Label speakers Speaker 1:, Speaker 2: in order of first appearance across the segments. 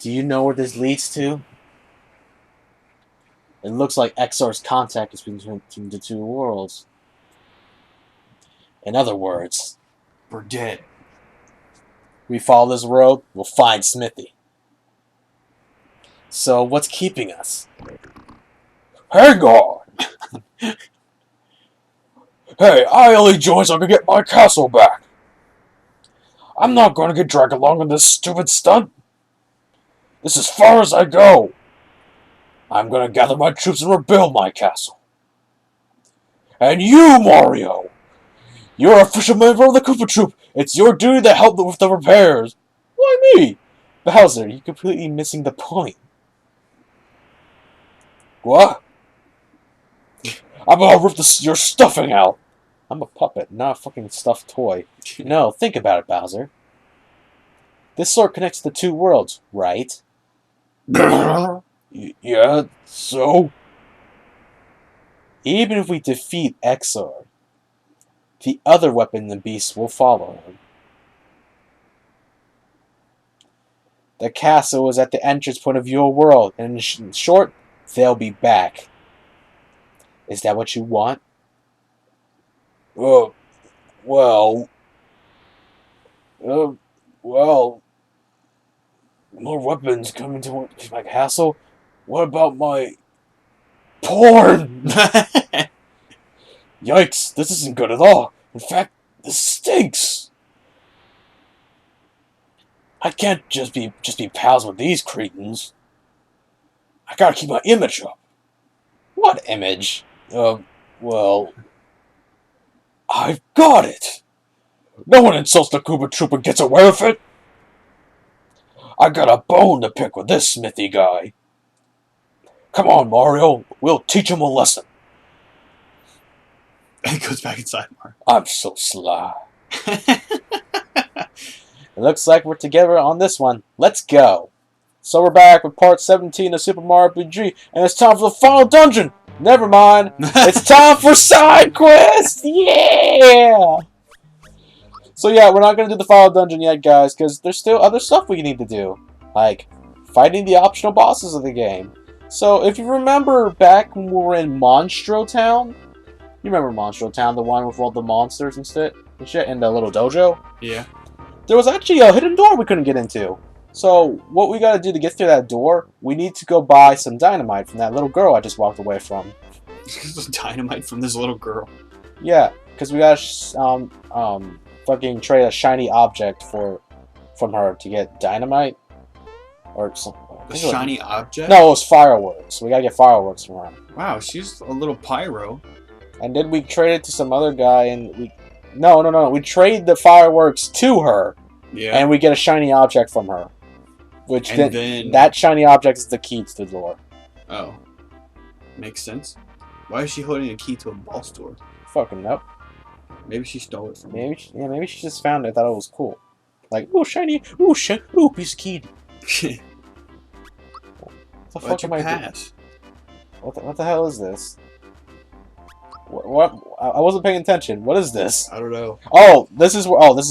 Speaker 1: Do you know where this leads to? It looks like XR's contact is between the two worlds. In other words,
Speaker 2: We're dead.
Speaker 1: we follow this road, we'll find Smithy. So what's keeping us? Hang on! Hey, I only joined so I can get my castle back. I'm not going to get dragged along in this stupid stunt. This is as far as I go. I'm going to gather my troops and rebuild my castle. And you, Mario! You're an official member of the Koopa Troop. It's your duty to help with the repairs. Why me? Bowser, you're completely missing the point. What? I'm gonna rip your stuffing out. I'm a puppet, not a fucking stuffed toy. No, think about it, Bowser. This sword connects the two worlds, right? Yeah, so? Even if we defeat XR, the other weapon and beast will follow him. The castle is at the entrance point of your world, and in short, they'll be back. Is that what you want? Well, more weapons coming to my castle? What about my porn? Yikes, this isn't good at all. In fact, this stinks. I can't just be pals with these cretins. I gotta keep my image up. What image? Well, I've got it. No one insults the Koopa Troop and gets away with it. I got a bone to pick with this Smithy guy. Come on, Mario. We'll teach him a lesson.
Speaker 2: It goes back inside Mario.
Speaker 1: I'm so sly. It looks like we're together on this one. Let's go. So we're back with part 17 of Super Mario RPG, and it's time for the final dungeon. Never mind. It's time for side quest. Yeah. So yeah, we're not gonna do the final dungeon yet, guys, because there's still other stuff we need to do, like fighting the optional bosses of the game. So if you remember back when we were in Monstro Town, you remember Monstro Town, the one with all the monsters and shit, in the little dojo?
Speaker 2: Yeah.
Speaker 1: There was actually a hidden door we couldn't get into. So what we gotta do to get through that door, we need to go buy some dynamite from that little girl I just walked away from.
Speaker 2: Dynamite from this little girl.
Speaker 1: Yeah, because we gotta fucking trade a shiny object from her to get dynamite or something.
Speaker 2: A shiny object?
Speaker 1: No, it was fireworks. We gotta get fireworks from her.
Speaker 2: Wow, she's a little pyro.
Speaker 1: And then we traded to some other guy, and we we trade the fireworks to her.
Speaker 2: Yeah.
Speaker 1: And we get a shiny object from her. Which
Speaker 2: then
Speaker 1: that shiny object is the key to the door.
Speaker 2: Oh. Makes sense. Why is she holding a key to a ball store?
Speaker 1: Fucking nope.
Speaker 2: Maybe she stole it from me.
Speaker 1: Maybe she just found it, thought it was cool. Like, ooh, shiny, ooh, piece of key. What the fuck am I doing? What the hell is this? What? I wasn't paying attention. What is this?
Speaker 2: I don't know.
Speaker 1: Oh, this is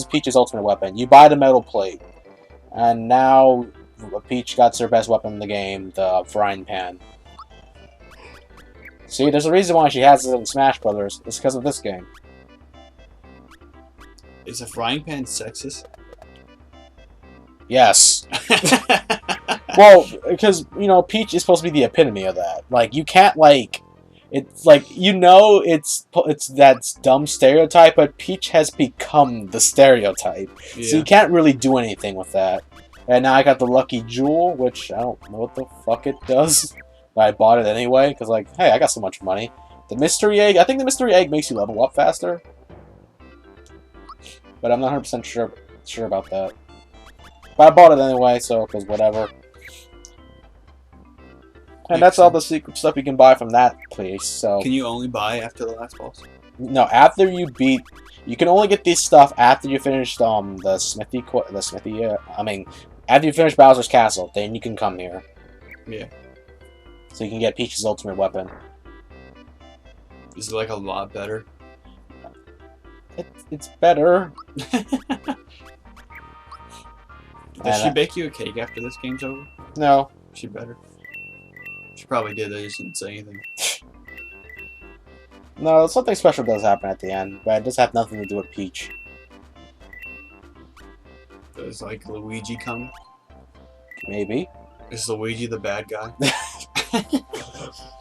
Speaker 1: Peach's ultimate weapon. You buy the metal plate, and now Peach got her best weapon in the game, the frying pan. See, there's a reason why she has it in Smash Brothers. It's because of this game.
Speaker 2: Is a frying pan sexist?
Speaker 1: Yes. Well, because, Peach is supposed to be the epitome of that. Like, you can't, it's like, it's that dumb stereotype, but Peach has become the stereotype.
Speaker 2: Yeah.
Speaker 1: So you can't really do anything with that. And now I got the Lucky Jewel, which I don't know what the fuck it does. But I bought it anyway, because, hey, I got so much money. The Mystery Egg, I think the Mystery Egg makes you level up faster. But I'm not 100% sure about that. But I bought it anyway, so, because whatever. And that's all the secret stuff you can buy from that place, so...
Speaker 2: Can you only buy after the last boss?
Speaker 1: No, after you beat... You can only get this stuff after you finish, the Smithy... after you finish Bowser's Castle, then you can come here.
Speaker 2: Yeah.
Speaker 1: So you can get Peach's ultimate weapon.
Speaker 2: Is it, a lot better?
Speaker 1: It's better.
Speaker 2: Does she bake you a cake after this game's over?
Speaker 1: No.
Speaker 2: She better. She probably did. I just didn't say anything.
Speaker 1: No, something special does happen at the end, but it does have nothing to do with Peach.
Speaker 2: Does like Luigi come?
Speaker 1: Maybe.
Speaker 2: Is Luigi the bad guy?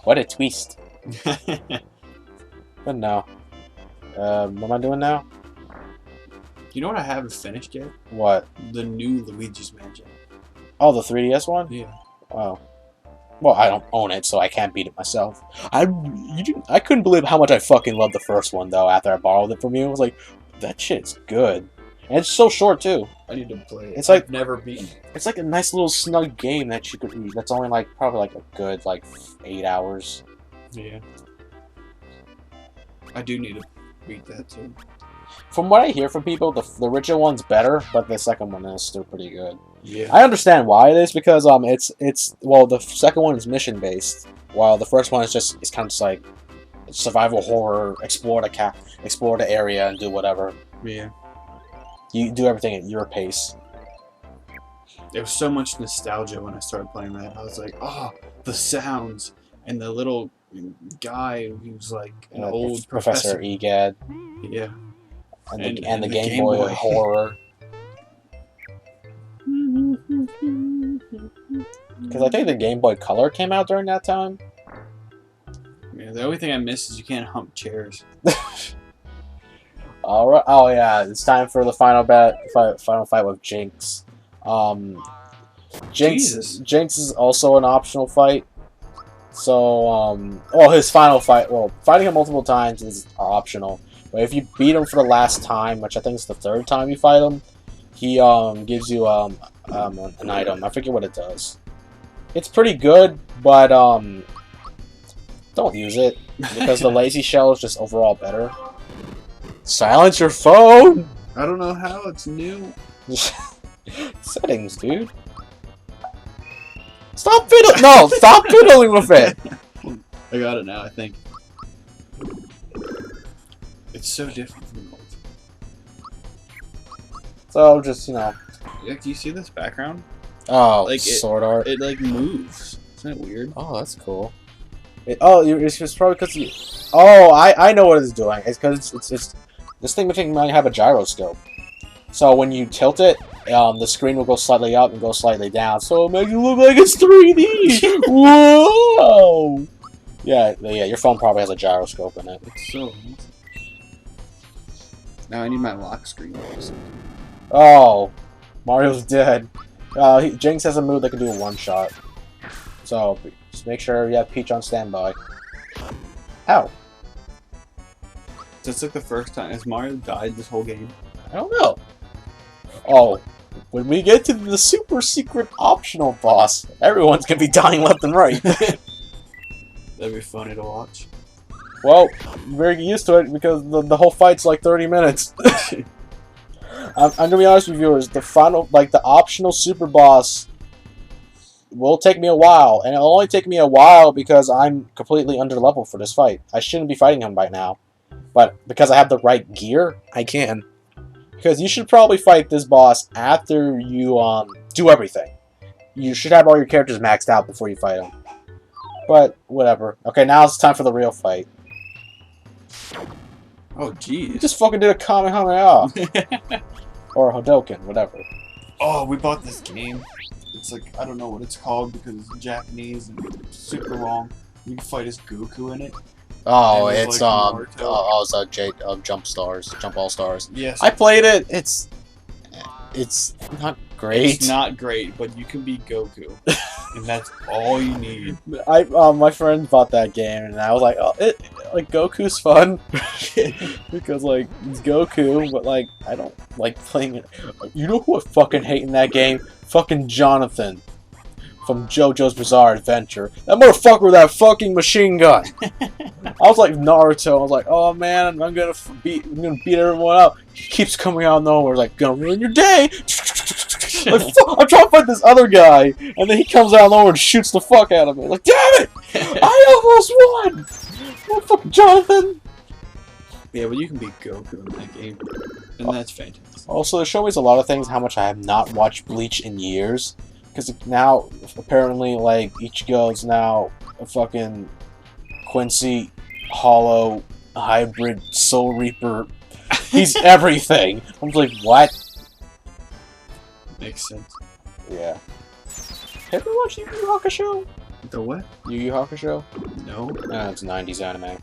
Speaker 1: What a twist. But no. What am I doing now?
Speaker 2: You know what I haven't finished yet?
Speaker 1: What?
Speaker 2: The new Luigi's Mansion.
Speaker 1: Oh, the 3DS one?
Speaker 2: Yeah.
Speaker 1: Oh. Well, I don't own it, so I can't beat it myself. I couldn't believe how much I fucking loved the first one, though, after I borrowed it from you. I was like, that shit's good. And it's so short, too.
Speaker 2: I need to play it.
Speaker 1: It's like
Speaker 2: I've never beaten it.
Speaker 1: It's like a nice little snug game that you could read. That's only like probably like a good like 8 hours.
Speaker 2: Yeah. I do need to beat that too.
Speaker 1: From what I hear from people, the original one's better, but the second one is still pretty good.
Speaker 2: Yeah.
Speaker 1: I understand why it is because it's well, the second one is mission based, while the first one is kind of just like survival horror, explore the area and do whatever.
Speaker 2: Yeah.
Speaker 1: You do everything at your pace.
Speaker 2: There was so much nostalgia when I started playing that. I was like, oh, the sounds and the little guy who was like an old
Speaker 1: Professor Egad.
Speaker 2: Yeah.
Speaker 1: And the Game Boy horror. Because I think the Game Boy Color came out during that time.
Speaker 2: Yeah, the only thing I miss is you can't hump chairs.
Speaker 1: All right. Oh yeah, it's time for the final fight with Jinx. Jinx is also an optional fight. So well, his final fight. Well, fighting him multiple times is optional. But if you beat him for the last time, which I think is the 3rd time you fight him, he gives you an item. I forget what it does. It's pretty good, but don't use it because the lazy shell is just overall better. Silence your phone!
Speaker 2: I don't know how, it's new.
Speaker 1: Settings, dude. Stop fiddling! No, stop fiddling with it!
Speaker 2: I got it now, I think. It's so different from the old.
Speaker 1: So, just, you know.
Speaker 2: Yeah, do you see this background?
Speaker 1: Oh,
Speaker 2: like
Speaker 1: sword art.
Speaker 2: It, like, moves. Isn't that weird?
Speaker 1: Oh, that's cool. It's just probably because you... Oh, I know what it's doing. It's because it's this thing might have a gyroscope. So when you tilt it, the screen will go slightly up and go slightly down. So it makes it look like it's 3D! Whoa! Yeah, your phone probably has a gyroscope in it.
Speaker 2: It's so... Now I need my lock screen.
Speaker 1: Oh, Mario's dead. Jinx has a move that can do a one-shot. So, just make sure you have Peach on standby. Ow.
Speaker 2: That's like the first time. Has Mario died this whole game?
Speaker 1: I don't know. Oh, when we get to the super secret optional boss, everyone's gonna be dying left and right.
Speaker 2: That'd be funny to watch.
Speaker 1: Well, we're used to it because the whole fight's like 30 minutes. I'm gonna be honest with you, viewers. The final, the optional super boss will take me a while, and it'll only take me a while because I'm completely under level for this fight. I shouldn't be fighting him right now, but because I have the right gear, I can. Because you should probably fight this boss after you do everything. You should have all your characters maxed out before you fight him. But whatever. Okay, now it's time for the real fight.
Speaker 2: Oh, jeez.
Speaker 1: You just fucking did a Kamehameha. Or Hadoken, whatever.
Speaker 2: Oh, we bought this game. It's like, I don't know what it's called because it's Japanese and super long. You can fight as Goku in it.
Speaker 1: Oh,
Speaker 2: and
Speaker 1: it's Jump All Stars.
Speaker 2: Yes.
Speaker 1: I played it. It's not great.
Speaker 2: It's not great, but you can be Goku, and that's all you need.
Speaker 1: My friend bought that game, and I was like, oh, Goku's fun because it's Goku, but I don't like playing it. You know who I fucking hate in that game? Fucking Jonathan from JoJo's Bizarre Adventure. That motherfucker with that fucking machine gun. I was like Naruto. I was like, oh man, I'm gonna beat everyone up. He keeps coming out of nowhere, gonna ruin your day. I'm trying to fight this other guy, and then he comes out of nowhere and shoots the fuck out of me. Damn it! I almost won. Oh, fucking Jonathan.
Speaker 2: Yeah, but you can be Goku in that game, and that's fantastic.
Speaker 1: Also, it shows me a lot of things. How much I have not watched Bleach in years. because now apparently like Ichigo's now a fucking Quincy Hollow hybrid Soul Reaper. He's everything. I'm like, what?
Speaker 2: Makes sense.
Speaker 1: Yeah. Have you watched Yu Yu Hakusho?
Speaker 2: The what?
Speaker 1: Yu Yu Hakusho?
Speaker 2: No.
Speaker 1: It's 90s anime.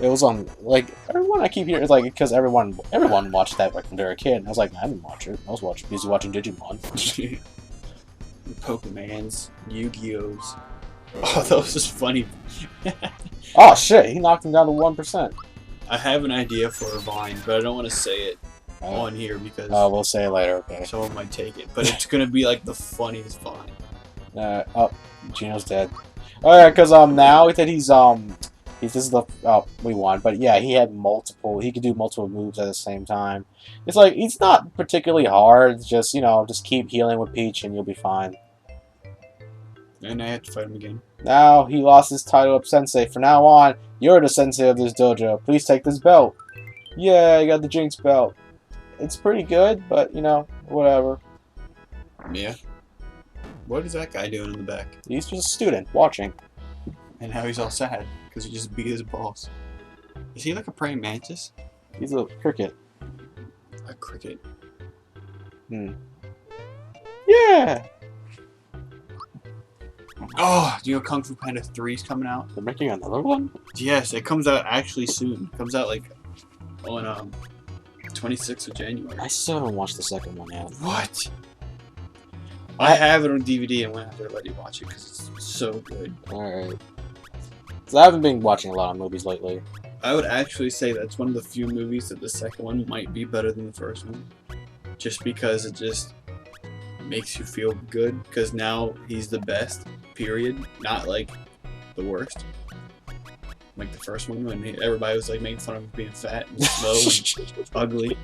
Speaker 1: It was on, like, everyone I keep hearing, like, because everyone watched that like, when they were a kid. And I was like, I didn't watch it. I was busy watching Digimon.
Speaker 2: Pokemans, Yu-Gi-Ohs. Oh, that was just funny.
Speaker 1: Oh, shit. He knocked him down to 1%.
Speaker 2: I have an idea for a vine, but I don't want to say it on here because
Speaker 1: we'll say it later, okay.
Speaker 2: someone might take it. But it's going to be, like, the funniest vine.
Speaker 1: Gino's dead. Oh, yeah, because, now that he's, this is the, we won, but yeah, he could do multiple moves at the same time. It's like, it's not particularly hard, it's just, just keep healing with Peach and you'll be fine.
Speaker 2: And I have to fight him again.
Speaker 1: Now, he lost his title of Sensei. From now on, you're the Sensei of this dojo. Please take this belt. Yeah, I got the Jinx belt. It's pretty good, but, whatever.
Speaker 2: Yeah. What is that guy doing in the back?
Speaker 1: He's just a student, watching.
Speaker 2: And now he's all sad, because he just beat his boss. Is he like a praying mantis?
Speaker 1: He's a cricket.
Speaker 2: A cricket.
Speaker 1: Yeah!
Speaker 2: Oh, do you know Kung Fu Panda 3 is coming out?
Speaker 1: They're making another one?
Speaker 2: Yes, it comes out actually soon. It comes out like on 26th of January.
Speaker 1: I still haven't watched the second one yet.
Speaker 2: What? I have it on DVD and went out there to let you watch it because it's so good.
Speaker 1: Alright. So I haven't been watching a lot of movies lately.
Speaker 2: I would actually say that's one of the few movies that the second one might be better than the first one. Just because it just makes you feel good because now he's the best, period. Not like the worst. Like the first one when everybody was like making fun of him being fat and slow and ugly.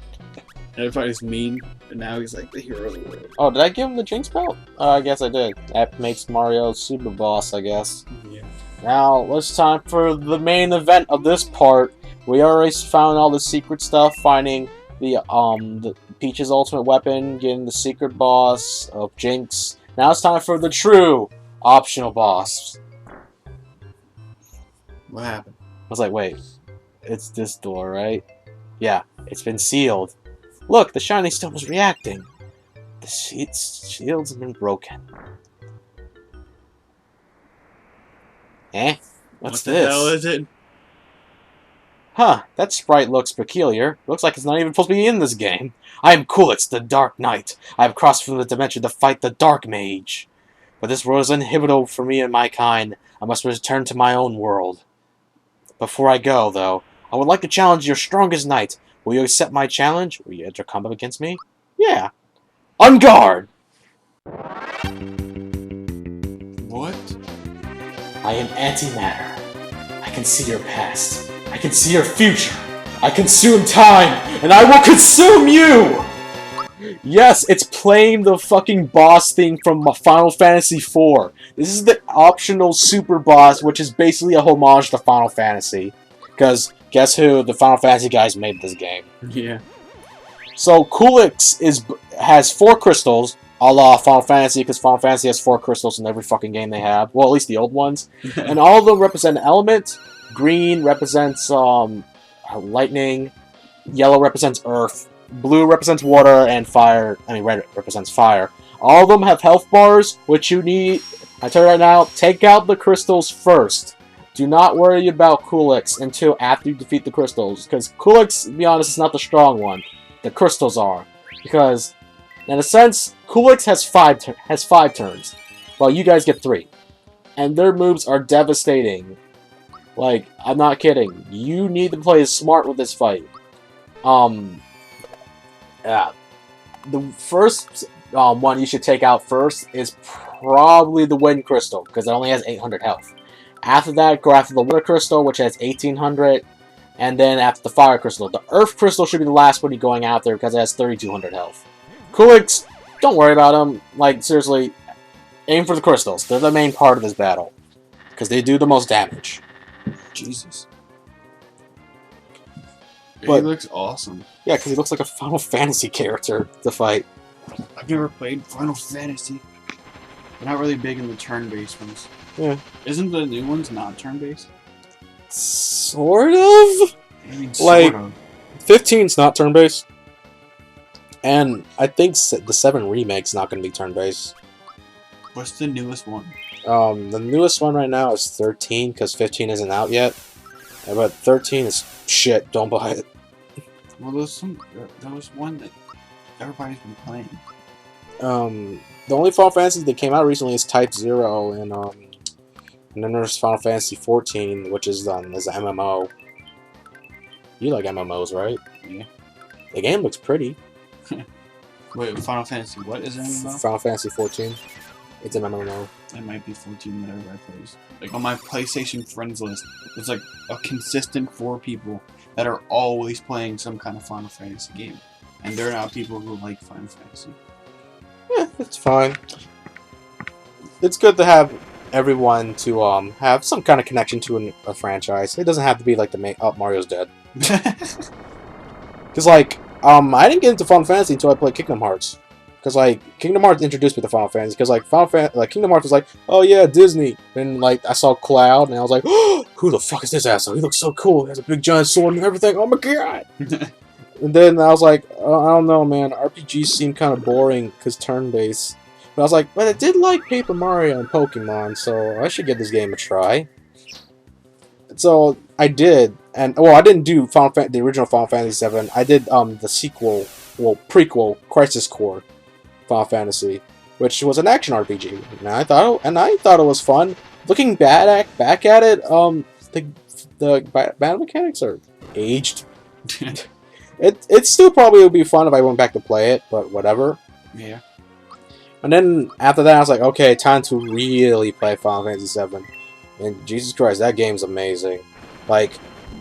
Speaker 2: And everybody was mean, and now he's like the hero of the world.
Speaker 1: Oh, did I give him the Jinx belt? I guess I did. That makes Mario super boss, I guess.
Speaker 2: Yeah.
Speaker 1: Now, it's time for the main event of this part. We already found all the secret stuff, finding the Peach's ultimate weapon, getting the secret boss of Jinx. Now it's time for the true optional boss.
Speaker 2: What happened?
Speaker 1: I was like, wait, it's this door, right? Yeah, it's been sealed. Look, the shining stone is reacting. The shields have been broken. Eh? What's
Speaker 2: what the
Speaker 1: this?
Speaker 2: hell is it?
Speaker 1: Huh, that sprite looks peculiar. Looks like it's not even supposed to be in this game. I am Kulix, the Dark Knight. I have crossed from the dimension to fight the Dark Mage. But this world is uninhabitable for me and my kind. I must return to my own world. Before I go, though, I would like to challenge your strongest knight. Will you accept my challenge? Will you enter combat against me? Yeah. On guard!
Speaker 2: What?
Speaker 1: I am antimatter. I can see your past. I can see your future. I consume time, and I will consume you! Yes, it's playing the fucking boss thing from Final Fantasy IV. This is the optional super boss, which is basically a homage to Final Fantasy. Because, guess who? The Final Fantasy guys made this game.
Speaker 2: Yeah.
Speaker 1: So, Kulix has 4 crystals, a la Final Fantasy, because Final Fantasy has 4 crystals in every fucking game they have. Well, at least the old ones. And all of them represent an element. Green represents lightning. Yellow represents earth. Blue represents water, and red represents fire. All of them have health bars, which you need. I tell you right now, take out the crystals first. Do not worry about Kulix until after you defeat the crystals, because Kulix, to be honest, is not the strong one. The crystals are, because in a sense, Kulix has 5 turns, while you guys get 3, and their moves are devastating. Like, I'm not kidding. You need to play smart with this fight. Yeah. The first one you should take out first is probably the Wind Crystal, because it only has 800 health. After that, go after the Water Crystal, which has 1800, and then after the Fire Crystal. The Earth Crystal should be the last one you're going after, because it has 3200 health. Kulix, don't worry about them. Like, seriously, aim for the crystals. They're the main part of this battle, because they do the most damage.
Speaker 2: Jesus.
Speaker 1: But,
Speaker 2: he looks awesome.
Speaker 1: Yeah, because he looks like a Final Fantasy character to fight.
Speaker 2: I've never played Final Fantasy. They're not really big in the turn-based ones.
Speaker 1: Yeah.
Speaker 2: Isn't the new ones not turn-based?
Speaker 1: Sort of.
Speaker 2: I mean,
Speaker 1: Like-
Speaker 2: sort of.
Speaker 1: 15's not turn-based. And I think the 7 remake's not going to be turn-based.
Speaker 2: What's the newest one?
Speaker 1: The newest one right now is 13, because 15 isn't out yet. But 13 is shit, don't buy it.
Speaker 2: Well, there was one that everybody's been playing.
Speaker 1: The only Final Fantasy that came out recently is Type 0, and then there's Final Fantasy 14, which is an MMO. You like MMOs, right?
Speaker 2: Yeah.
Speaker 1: The game looks pretty.
Speaker 2: Wait, Final Fantasy, what is it about?
Speaker 1: Final Fantasy 14. It's an MMO.
Speaker 2: It might be 14 that everybody plays. Like, on my PlayStation friends list, there's like a consistent 4 people that are always playing some kind of Final Fantasy game. And they're not people who like Final Fantasy.
Speaker 1: Yeah, it's fine. It's good to have everyone to have some kind of connection to a franchise. It doesn't have to be like Mario's dead. Because like I didn't get into Final Fantasy until I played Kingdom Hearts. Because like Kingdom Hearts introduced me to Final Fantasy. Because like Kingdom Hearts was like, oh yeah, Disney. And like I saw Cloud and I was like, oh, who the fuck is this asshole? He looks so cool. He has a big giant sword and everything. Oh my god. And then I was like, oh, I don't know, man. RPGs seem kind of boring because turn-based. But I was like, but I did like Paper Mario and Pokemon, so I should give this game a try. So I did, and well, I didn't do the original Final Fantasy VII. I did the sequel, well, prequel, Crisis Core Final Fantasy, which was an action RPG. And I thought it was fun. Looking back at it, the battle mechanics are aged. It still probably would be fun if I went back to play it, but whatever.
Speaker 2: Yeah.
Speaker 1: And then after that, I was like, okay, time to really play Final Fantasy VII. And Jesus Christ, that game's amazing. Like,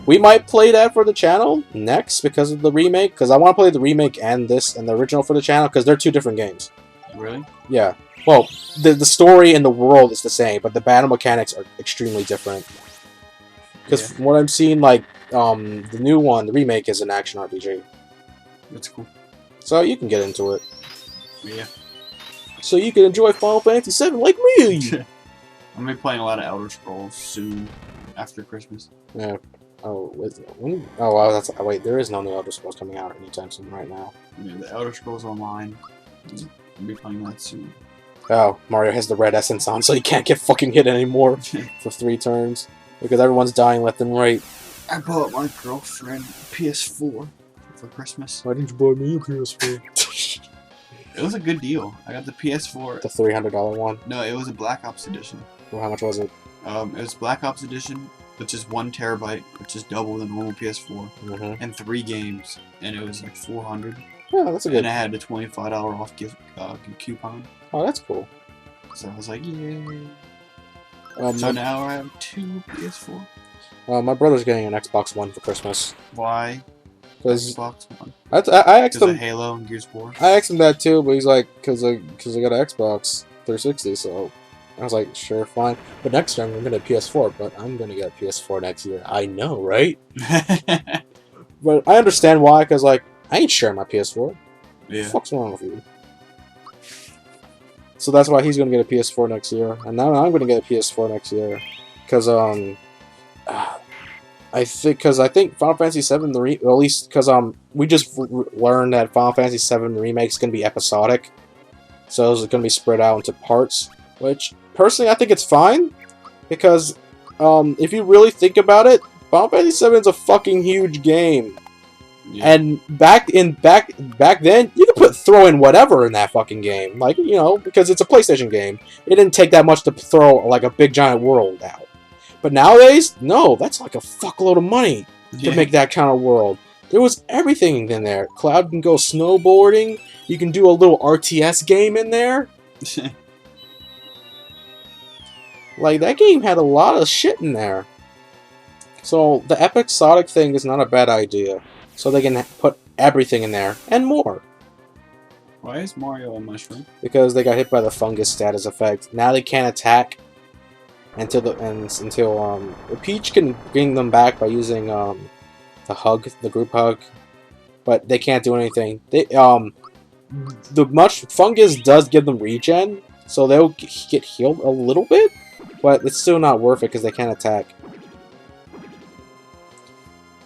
Speaker 1: we might play that for the channel next because of the remake. Because I want to play the remake and the original for the channel because they're 2 different games.
Speaker 2: Really?
Speaker 1: Yeah. Well, the story and the world is the same, but the battle mechanics are extremely different. Because from what I'm seeing, like, the new one, the remake, is an action RPG.
Speaker 2: That's cool.
Speaker 1: So you can get into it.
Speaker 2: Yeah.
Speaker 1: So you can enjoy Final Fantasy VII like me!
Speaker 2: I'm gonna be playing a lot of Elder Scrolls soon, after Christmas.
Speaker 1: Yeah. Oh, when? Oh, wow, wait, there is no new Elder Scrolls coming out anytime soon right now.
Speaker 2: Yeah, the Elder Scrolls Online. I'll be playing that soon.
Speaker 1: Oh, Mario has the red essence on, so he can't get fucking hit anymore for 3 turns. Because everyone's dying left and right.
Speaker 2: I bought my girlfriend a PS4 for Christmas.
Speaker 1: Why didn't you buy me a PS4?
Speaker 2: It was a good deal. I got the PS4.
Speaker 1: The $300 one?
Speaker 2: No, it was a Black Ops edition.
Speaker 1: Well, how much was it?
Speaker 2: It was Black Ops edition, which is 1 terabyte, which is double the normal PS4,
Speaker 1: Mm-hmm.
Speaker 2: and 3 games, and it was like $400.
Speaker 1: Yeah, that's a good.
Speaker 2: And I had a $25 off gift coupon.
Speaker 1: Oh, that's cool.
Speaker 2: So I was like, yay. So now I have 2 PS4.
Speaker 1: My brother's getting an Xbox One for Christmas.
Speaker 2: Why?
Speaker 1: Because
Speaker 2: Xbox One.
Speaker 1: I asked
Speaker 2: Because of
Speaker 1: him.
Speaker 2: Halo and Gears 4.
Speaker 1: I asked him that too, but he's like, because I got an Xbox 360, so I was like, sure, fine. But next time I'm gonna PS4, but I'm gonna get a PS4 next year. I know, right? But I understand why, because like I ain't sharing my PS4.
Speaker 2: Yeah.
Speaker 1: What the fuck's wrong with you? So that's why he's gonna get a PS4 next year, and now I'm gonna get a PS4 next year, because I think Final Fantasy VII at least because we just learned that Final Fantasy VII remake is gonna be episodic, so it's gonna be spread out into parts. Which personally I think it's fine, because if you really think about it, Final Fantasy VII is a fucking huge game.
Speaker 2: Yeah.
Speaker 1: And back then, you could throw in whatever in that fucking game, like, you know, because it's a PlayStation game. It didn't take that much to throw like a big giant world out. But nowadays, no, that's like a fuckload of money to make that kind of world. There was everything in there. Cloud can go snowboarding. You can do a little RTS game in there. Like, that game had a lot of shit in there. So the episodic thing is not a bad idea. So they can put everything in there, and more.
Speaker 2: Why is Mario a mushroom?
Speaker 1: Because they got hit by the fungus status effect. Now they can't attack until Peach can bring them back by using the group hug, but they can't do anything. Fungus does give them regen, so they'll get healed a little bit, but it's still not worth it because they can't attack.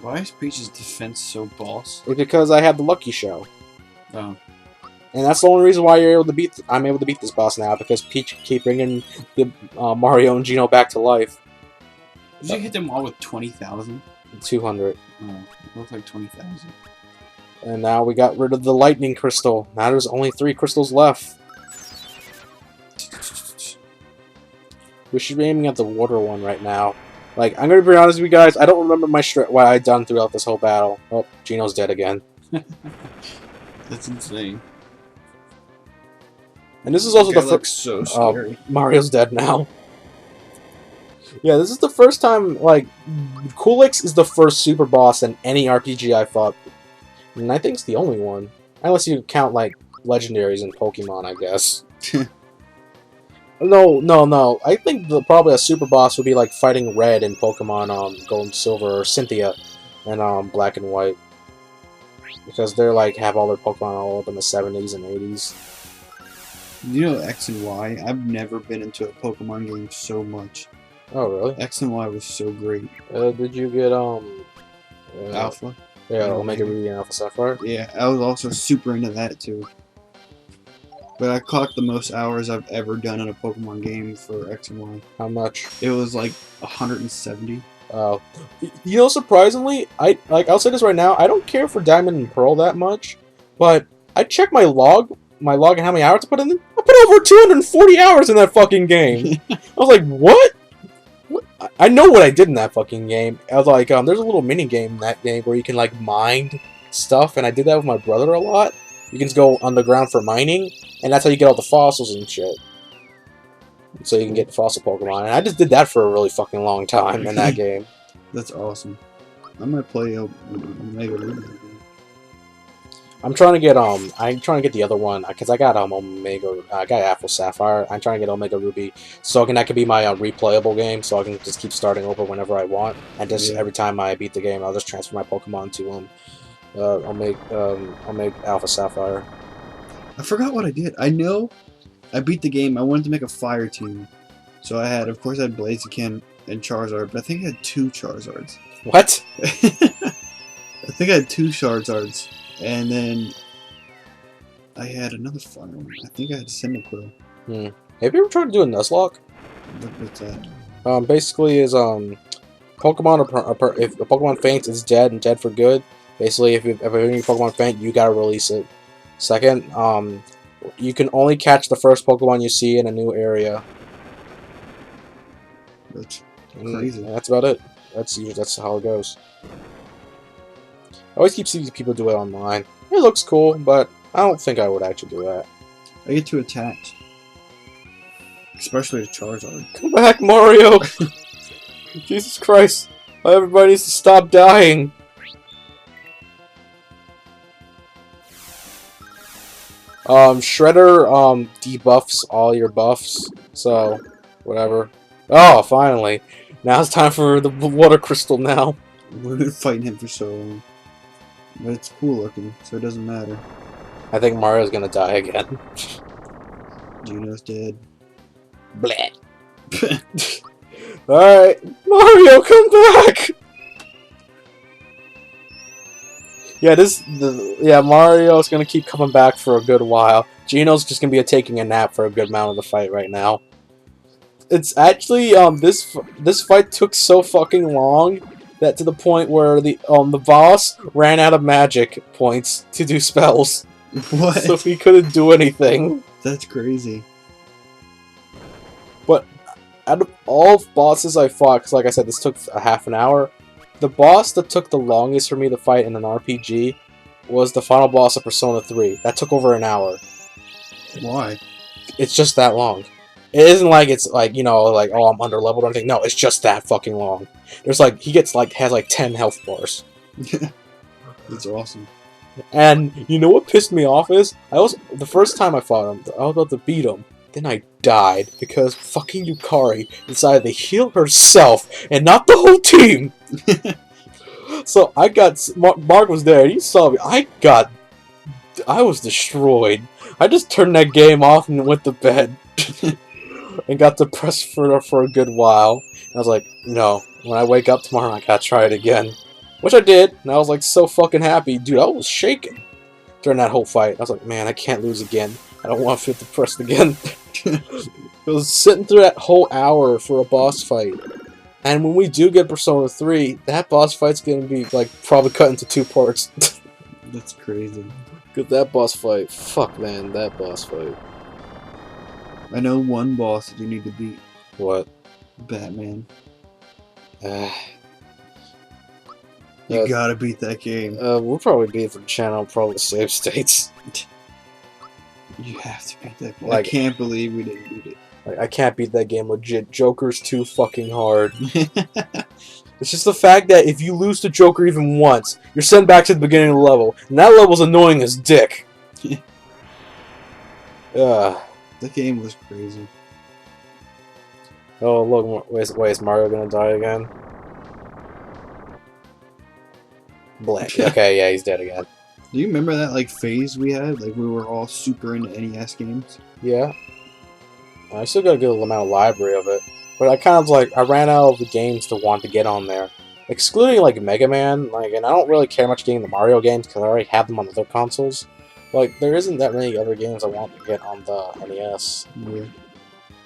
Speaker 2: Why is Peach's defense so boss?
Speaker 1: It's because I have the Lucky Shell.
Speaker 2: Oh.
Speaker 1: And that's the only reason why you're able to beat. I'm able to beat this boss now because Peach keep bringing the Mario and Geno back to life.
Speaker 2: Did you hit them all with 20,000?
Speaker 1: 200.
Speaker 2: Oh, it looked like 20,000.
Speaker 1: And now we got rid of the lightning crystal. Now there's only 3 crystals left. We should be aiming at the water one right now. Like, I'm gonna be honest with you guys. I don't remember what I done throughout this whole battle. Oh, Geno's dead again.
Speaker 2: That's insane.
Speaker 1: And this is also the first.
Speaker 2: So scary.
Speaker 1: Mario's dead now. Yeah, this is the first time, like, Coolix is the first super boss in any RPG I fought. And I think it's the only one. Unless you count, like, legendaries in Pokemon, I guess. No. I think probably a super boss would be, like, fighting Red in Pokemon Gold and Silver, or Cynthia in Black and White. Because they're, like, have all their Pokemon all up in the 70s and 80s.
Speaker 2: You know X and Y? I've never been into a Pokemon game so much.
Speaker 1: Oh, really?
Speaker 2: X and Y was so great.
Speaker 1: Did you get,
Speaker 2: Alpha?
Speaker 1: Yeah, Omega Ruby and Alpha Sapphire?
Speaker 2: Yeah, I was also super into that, too. But I clocked the most hours I've ever done in a Pokemon game for X and Y.
Speaker 1: How much?
Speaker 2: It was, like, 170.
Speaker 1: Oh. You know, surprisingly, I'll say this right now, I don't care for Diamond and Pearl that much, but I checked my log and how many hours I put in. I put over 240 hours in that fucking game. I was like, what? I know what I did in that fucking game. I was like, there's a little mini game in that game where you can, like, mine stuff, and I did that with my brother a lot. You can just go underground for mining, and that's how you get all the fossils and shit. So you can get the fossil Pokemon, and I just did that for a really fucking long time in that game.
Speaker 2: That's awesome. I might play Omega Ruby.
Speaker 1: I'm trying to get the other one because I got I got Alpha Sapphire. I'm trying to get Omega Ruby so that can be my replayable game, so I can just keep starting over whenever I want, and just every time I beat the game, I'll just transfer my Pokemon to I'll make Alpha Sapphire.
Speaker 2: I forgot what I did. I know I beat the game. I wanted to make a fire team, so of course I had Blaziken and Charizard, but I think I had 2 Charizards.
Speaker 1: What?
Speaker 2: I think I had 2 Charizards. And then I had another fun one. I think I had Cyndaquil.
Speaker 1: Have you ever tried to do a Nuzlocke?
Speaker 2: What's that?
Speaker 1: Basically is Pokemon if a Pokemon faints, it's dead and dead for good. Basically, if any Pokemon faint, you gotta release it. Second, you can only catch the first Pokemon you see in a new area.
Speaker 2: That's crazy.
Speaker 1: And that's about it. That's how it goes. I always keep seeing people do it online. It looks cool, but I don't think I would actually do that.
Speaker 2: I get too attached. Especially to Charizard.
Speaker 1: Come back, Mario! Jesus Christ. Everybody needs to stop dying. Shredder, debuffs all your buffs. So, whatever. Oh, finally. Now it's time for the water crystal now.
Speaker 2: We've been fighting him for so long. But it's cool looking, so it doesn't matter.
Speaker 1: I think Mario's gonna die again.
Speaker 2: Geno's dead.
Speaker 1: Bleh. Alright, Mario, come back! Yeah, Mario's gonna keep coming back for a good while. Geno's just gonna be taking a nap for a good amount of the fight right now. It's actually, this fight took so fucking long that to the point where the boss ran out of magic points to do spells.
Speaker 2: What?
Speaker 1: So he couldn't do anything.
Speaker 2: That's crazy.
Speaker 1: But out of all bosses I fought, because like I said, this took a half an hour, the boss that took the longest for me to fight in an RPG was the final boss of Persona 3. That took over an hour.
Speaker 2: Why?
Speaker 1: It's just that long. It isn't like it's like, you know, like, oh, I'm under leveled or anything. No, it's just that fucking long. There's like, has like 10 health bars.
Speaker 2: That's awesome.
Speaker 1: And you know what pissed me off is, the first time I fought him, I was about to beat him. Then I died because fucking Yukari decided to heal herself and not the whole team. So I got, Mark was there, he saw me, I was destroyed. I just turned that game off and went to bed. and got depressed for a good while. And I was like, no, when I wake up tomorrow, I gotta try it again. Which I did, and I was like so fucking happy. Dude, I was shaking during that whole fight. I was like, man, I can't lose again. I don't want to feel depressed again. I was sitting through that whole hour for a boss fight. And when we do get Persona 3, that boss fight's gonna be like probably cut into 2 parts.
Speaker 2: That's crazy.
Speaker 1: Cause that boss fight, fuck man, that boss fight.
Speaker 2: I know one boss that you need to beat.
Speaker 1: What?
Speaker 2: Batman.
Speaker 1: Uh,
Speaker 2: You gotta beat that game.
Speaker 1: we'll probably beat it for the channel, probably save states.
Speaker 2: You have to beat that game.
Speaker 1: Like,
Speaker 2: I can't believe we didn't beat it.
Speaker 1: Like, I can't beat that game legit. Joker's too fucking hard. It's just the fact that if you lose to Joker even once, you're sent back to the beginning of the level. And that level's annoying as dick.
Speaker 2: That game was crazy.
Speaker 1: Oh, look, wait, is Mario gonna die again? Blank. Okay, yeah, he's dead again.
Speaker 2: Do you remember that like phase we had? Like we were all super into NES games?
Speaker 1: Yeah. I still got a good amount of library of it. But I kind of like, I ran out of the games to want to get on there. Excluding like Mega Man, like, and I don't really care much getting the Mario games because I already have them on other consoles. Like, there isn't that many other games I want to get on the NES.
Speaker 2: Yeah.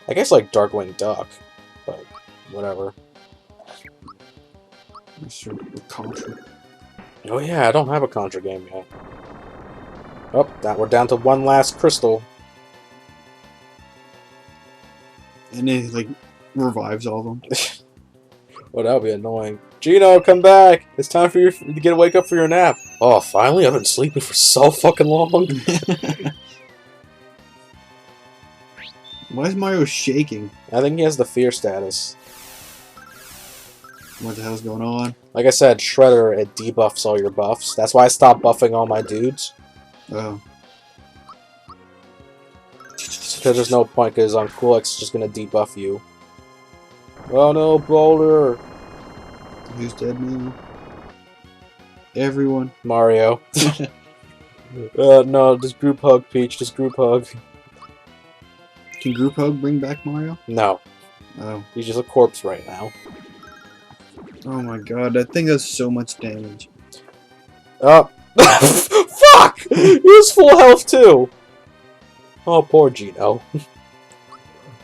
Speaker 1: I guess like Darkwing Duck, but whatever.
Speaker 2: Sure, Contra.
Speaker 1: Oh yeah, I don't have a Contra game yet. Oh, we're down to one last crystal.
Speaker 2: And it like revives all of them.
Speaker 1: Oh, that would be annoying. Gino, come back! It's time for you to wake up for your nap. Oh, finally? I've been sleeping for so fucking long.
Speaker 2: Why is Mario shaking?
Speaker 1: I think he has the fear status.
Speaker 2: What the hell's going on?
Speaker 1: Like I said, Shredder, it debuffs all your buffs. That's why I stopped buffing all my dudes.
Speaker 2: Oh.
Speaker 1: Because there's no point, because on Cool X, it's just going to debuff you. Oh no, Boulder!
Speaker 2: Who's dead now? Everyone.
Speaker 1: Mario. No, just group hug, Peach, just group hug.
Speaker 2: Can group hug bring back Mario?
Speaker 1: No.
Speaker 2: Oh.
Speaker 1: He's just a corpse right now.
Speaker 2: Oh my god, that thing does so much damage.
Speaker 1: Oh. Fuck! He was full health too! Oh, poor Gino.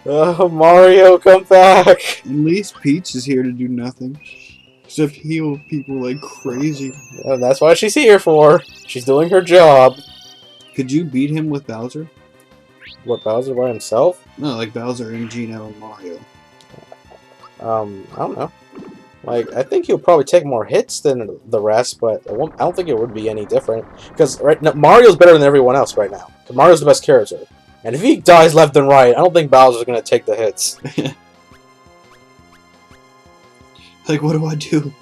Speaker 1: Mario, come back!
Speaker 2: At least Peach is here to do nothing. Except heal people like crazy.
Speaker 1: And that's what she's here for. She's doing her job.
Speaker 2: Could you beat him with Bowser?
Speaker 1: What, Bowser by himself?
Speaker 2: No, like Bowser and Gino and Mario.
Speaker 1: I don't know. Like, I think he'll probably take more hits than the rest, but I don't think it would be any different. Because right now, Mario's better than everyone else right now. Mario's the best character. And if he dies left and right, I don't think Bowser's going to take the hits.
Speaker 2: Like, what do I do?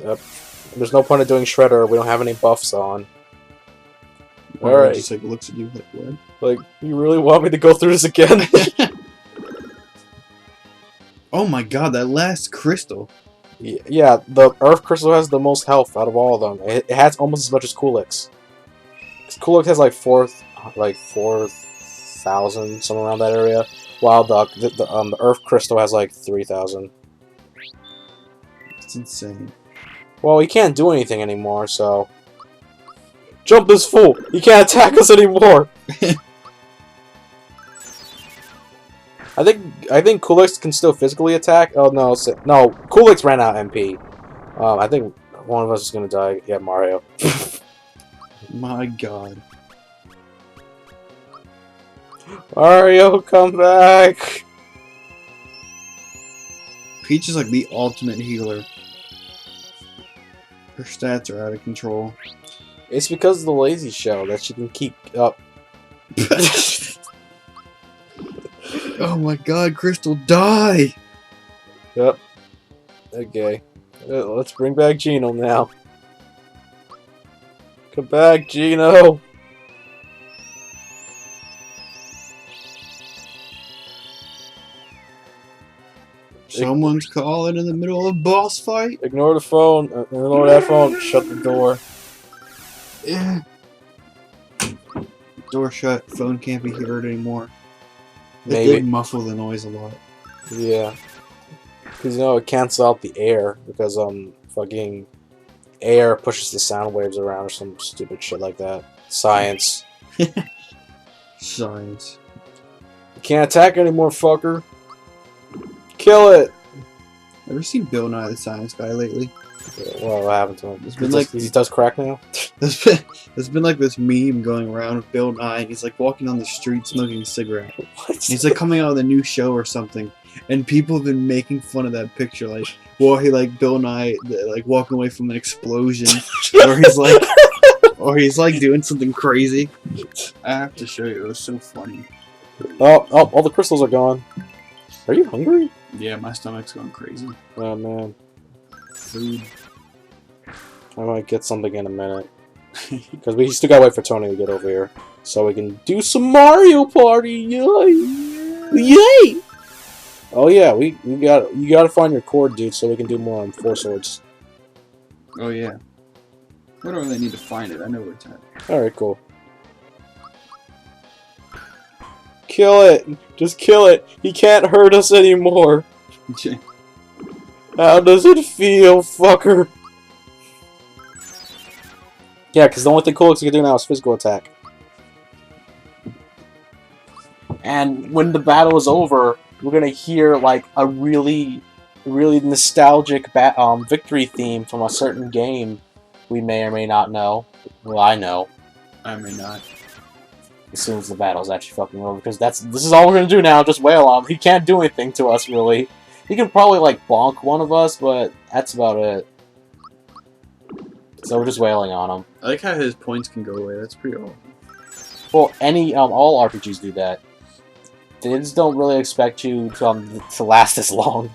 Speaker 1: Yep. There's no point in doing Shredder. We don't have any buffs on.
Speaker 2: Mario
Speaker 1: Alright.
Speaker 2: just like looks at you like, what?
Speaker 1: Like, you really want me to go through this again?
Speaker 2: Oh my god, that last crystal.
Speaker 1: Yeah, the Earth Crystal has the most health out of all of them. It has almost as much as Coolix. Coolix has like 4,000, somewhere around that area, while the Earth Crystal has like 3,000.
Speaker 2: It's insane.
Speaker 1: Well, he can't do anything anymore, so... Jump this fool! He can't attack us anymore! I think Coolix can still physically attack. Oh no, no, Coolix ran out MP. I think one of us is gonna die. Yeah, Mario.
Speaker 2: My god.
Speaker 1: Mario, come back!
Speaker 2: Peach is like the ultimate healer. Her stats are out of control.
Speaker 1: It's because of the lazy shell that she can keep up.
Speaker 2: Oh my god, Crystal, die!
Speaker 1: Yep. Okay. Let's bring back Gino now. Come back, Gino!
Speaker 2: Someone's calling in the middle of a boss fight?
Speaker 1: Ignore the phone. Ignore that phone. Shut the door.
Speaker 2: Yeah. Door shut. Phone can't be heard anymore. It
Speaker 1: Maybe.
Speaker 2: did muffle the noise a lot.
Speaker 1: Yeah. Because, you know, it cancels out the air. Because, fucking air pushes the sound waves around or some stupid shit like that. Science.
Speaker 2: Science.
Speaker 1: You can't attack anymore, fucker. Kill it!
Speaker 2: Ever seen Bill Nye the Science Guy lately?
Speaker 1: Well, what happened to him?
Speaker 2: It's been like
Speaker 1: He does crack now?
Speaker 2: there's been like this meme going around with Bill Nye, and he's like walking on the street smoking a cigarette.
Speaker 1: What?
Speaker 2: He's like coming out with a new show or something, and people have been making fun of that picture, like, well, he like Bill Nye like walking away from an explosion, or he's like doing something crazy. I have to show you. It was so funny.
Speaker 1: Oh, all the crystals are gone. Are you hungry?
Speaker 2: Yeah, my stomach's going crazy.
Speaker 1: Oh, man.
Speaker 2: Food.
Speaker 1: I might get something in a minute. Because we still gotta wait for Tony to get over here. So we can do some Mario Party! Yay! Yay! Oh yeah, you gotta find your cord, dude, so we can do more on Four Swords.
Speaker 2: Oh yeah. I don't really need to find it. I know where it's at.
Speaker 1: Alright, cool. Kill it! Just kill it! He can't hurt us anymore! How does it feel, fucker? Yeah, because the only thing Kulix can do now is physical attack. And when the battle is over, we're gonna hear like a really nostalgic victory theme from a certain game we may or may not know. Well, I know.
Speaker 2: I may not.
Speaker 1: As soon as the battle's actually fucking over, because this is all we're gonna do now. Just wail on him. He can't do anything to us really. He can probably like bonk one of us, but that's about it. So we're just wailing on him.
Speaker 2: I like how his points can go away. That's pretty awesome.
Speaker 1: Well, all RPGs do that. They just don't really expect you to last this long.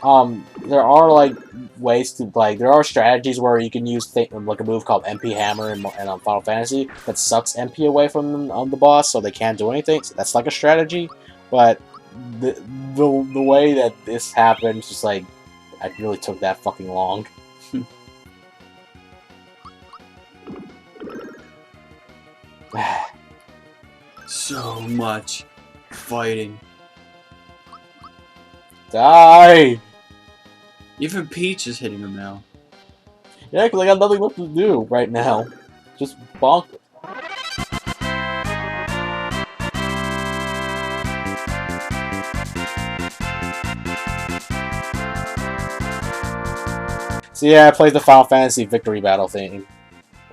Speaker 1: There are like ways to there are strategies where you can use like a move called MP Hammer in Final Fantasy that sucks MP away from the boss, so they can't do anything. So that's like a strategy, but the way that this happens, just like it really took that fucking long.
Speaker 2: So much fighting.
Speaker 1: Die!
Speaker 2: Even Peach is hitting him now.
Speaker 1: Yeah, because I got nothing left to do right now. Just bonk. So yeah, I played the Final Fantasy victory battle thing.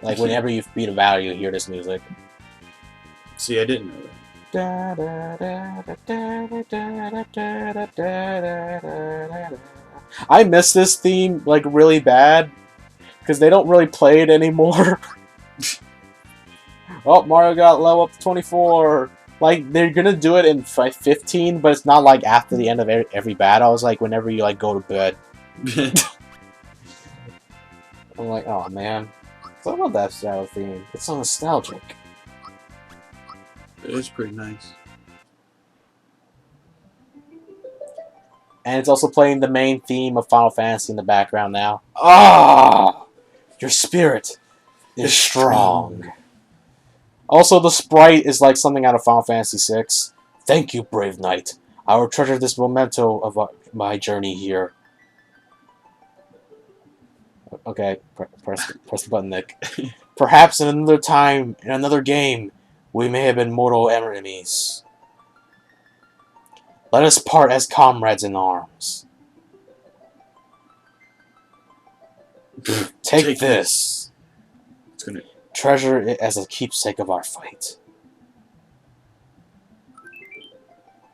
Speaker 1: Like whenever you beat a battle, you hear this music.
Speaker 2: See, I didn't know
Speaker 1: that. I miss this theme like really bad because they don't really play it anymore. Oh, Mario got level up to 24. Like they're gonna do it in 15, but it's not like after the end of every battle. It's like whenever you like go to bed. I'm like, oh man, I love that style theme. It's so nostalgic.
Speaker 2: It is pretty nice.
Speaker 1: And it's also playing the main theme of Final Fantasy in the background now. Ah, your spirit is strong. Also, the sprite is like something out of Final Fantasy VI. Thank you, brave knight. I will treasure this memento of my journey here. Okay, press the button, Nick. Perhaps in another time, in another game, we may have been mortal enemies. Let us part as comrades in arms. Take this.
Speaker 2: It's gonna
Speaker 1: treasure it as a keepsake of our fight.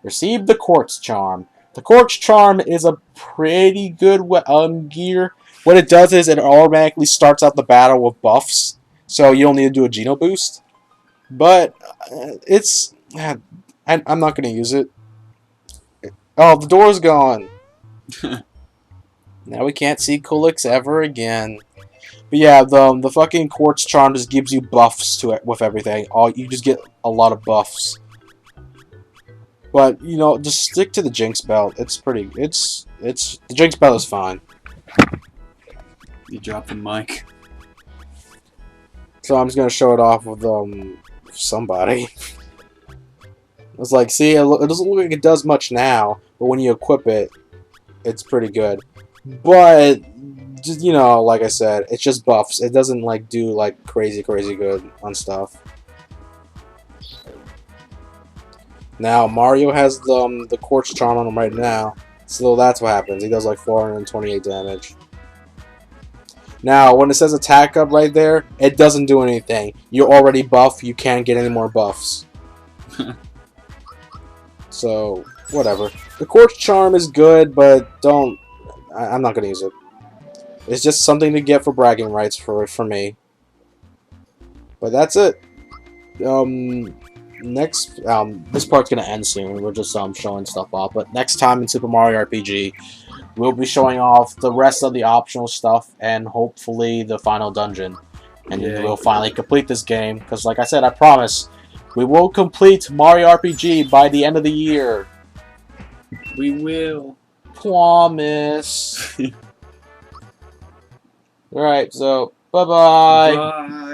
Speaker 1: Receive the Quartz Charm. The Quartz Charm is a pretty good gear. What it does is it automatically starts out the battle with buffs, so you don't need to do a Geno boost. But it's... I'm not going to use it. Oh, the door's gone. Now we can't see Kulix ever again. But yeah, the fucking Quartz Charm just gives you buffs to it with everything. You just get a lot of buffs. But, you know, just stick to the Jinx belt. It's pretty... the Jinx belt is fine.
Speaker 2: You dropped the mic.
Speaker 1: So I'm just gonna show it off with somebody. It's like, see, it doesn't look like it does much now, but when you equip it, it's pretty good. But just, you know, like I said, it's just buffs. It doesn't like do like crazy good on stuff. Now Mario has the Quartz Charm on him right now, so that's what happens. He does like 428 damage. Now, when it says attack up right there, it doesn't do anything. You're already buff. You can't get any more buffs. So, whatever. The Quartz Charm is good, but don't... I'm not going to use it. It's just something to get for bragging rights for me. But that's it. Next... this part's going to end soon. We're just showing stuff off. But next time in Super Mario RPG, we'll be showing off the rest of the optional stuff and hopefully the final dungeon. And then we'll finally complete this game. Because like I said, I promise... we will complete Mario RPG by the end of the year.
Speaker 2: We will.
Speaker 1: Promise. Alright, so, bye-bye.
Speaker 2: Bye.